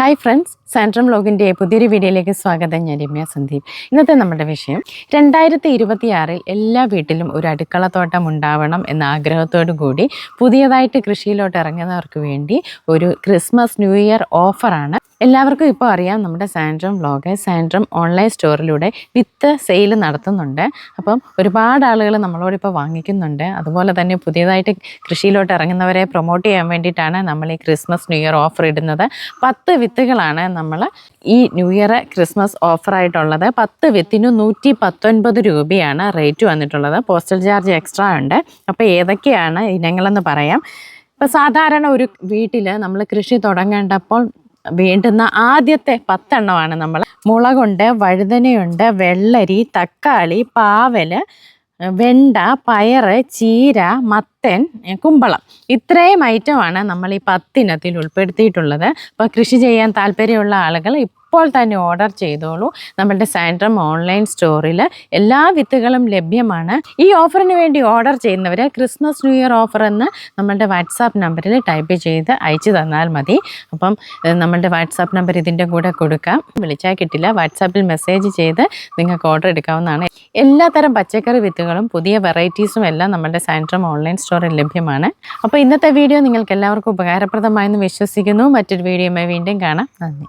Hi friends, സാൻട്രം വ്ലോഗിൻ്റെ പുതിയൊരു വീഡിയോയിലേക്ക് സ്വാഗതം. ഞാൻ രമ്യ സന്ദീപ്. ഇന്നത്തെ നമ്മുടെ വിഷയം 2026 എല്ലാ വീട്ടിലും ഒരു അടുക്കളത്തോട്ടം ഉണ്ടാവണം എന്ന ആഗ്രഹത്തോടു കൂടി പുതിയതായിട്ട് കൃഷിയിലോട്ട് ഇറങ്ങുന്നവർക്ക് വേണ്ടി ഒരു ക്രിസ്മസ് ന്യൂ ഇയർ ഓഫറാണ്. എല്ലാവർക്കും ഇപ്പോൾ അറിയാം, നമ്മുടെ സാൻട്രം വ്ലോഗ് സാൻട്രം ഓൺലൈൻ സ്റ്റോറിലൂടെ വിത്ത് സെയിൽ നടത്തുന്നുണ്ട്. അപ്പം ഒരുപാട് ആളുകൾ നമ്മളോടിപ്പോൾ വാങ്ങിക്കുന്നുണ്ട്. അതുപോലെ തന്നെ പുതിയതായിട്ട് കൃഷിയിലോട്ട് ഇറങ്ങുന്നവരെ പ്രൊമോട്ട് ചെയ്യാൻ വേണ്ടിയിട്ടാണ് നമ്മൾ ഈ ക്രിസ്മസ് ന്യൂ ഇയർ ഓഫർ ഇടുന്നത്. 10 വിത്തുകളാണ് നമ്മൾ ഈ ന്യൂ ഇയർ ക്രിസ്മസ് ഓഫറായിട്ടുള്ളത്. 10 വിത്തിന് 119 രൂപയാണ് റേറ്റ് വന്നിട്ടുള്ളത്. പോസ്റ്റൽ ചാർജ് എക്സ്ട്രാ ഉണ്ട്. അപ്പോൾ ഏതൊക്കെയാണ് ഇനങ്ങളെന്ന് പറയാം. ഇപ്പോൾ സാധാരണ ഒരു വീട്ടിൽ നമ്മൾ കൃഷി തുടങ്ങേണ്ടപ്പോൾ വേണ്ടുന്ന ആദ്യത്തെ 10 എണ്ണമാണ് നമ്മൾ. മുളകുണ്ട്, വഴുതനയുണ്ട്, വെള്ളരി, തക്കാളി, പാവൽ, വെണ്ട, പയറ്, ചീര, മത്തൻ, കുമ്പളം. ഇത്രയും ഐറ്റമാണ് നമ്മൾ ഈ 10 ഇനത്തിൽ ഉൾപ്പെടുത്തിയിട്ടുള്ളത്. അപ്പോൾ കൃഷി ചെയ്യാൻ താല്പര്യമുള്ള ആളുകൾ ഇപ്പോൾ തന്നെ ഓർഡർ ചെയ്തോളൂ. നമ്മളുടെ സാൻട്രം ഓൺലൈൻ സ്റ്റോറിൽ എല്ലാ വിത്തുകളും ലഭ്യമാണ്. ഈ ഓഫറിന് വേണ്ടി ഓർഡർ ചെയ്യുന്നവർ ക്രിസ്മസ് ന്യൂ ഇയർ ഓഫർ എന്ന് നമ്മളുടെ വാട്സാപ്പ് നമ്പറിൽ ടൈപ്പ് ചെയ്ത് അയച്ചു തന്നാൽ മതി. അപ്പം നമ്മളുടെ വാട്സാപ്പ് നമ്പർ ഇതിൻ്റെ കൂടെ കൊടുക്കാം. വിളിച്ചാൽ കിട്ടില്ല, വാട്സാപ്പിൽ മെസ്സേജ് ചെയ്ത് നിങ്ങൾക്ക് ഓർഡർ എടുക്കാവുന്നതാണ്. എല്ലാത്തരം പച്ചക്കറി വിത്തുകളും പുതിയ വെറൈറ്റീസും എല്ലാം നമ്മുടെ സാൻട്രം ഓൺലൈൻ സ്റ്റോറിൽ ലഭ്യമാണ്. അപ്പോൾ ഇന്നത്തെ വീഡിയോ നിങ്ങൾക്ക് എല്ലാവർക്കും ഉപകാരപ്രദമായെന്ന് വിശ്വസിക്കുന്നു. മറ്റൊരു വീഡിയോയുമായി വീണ്ടും കാണാം. നന്ദി.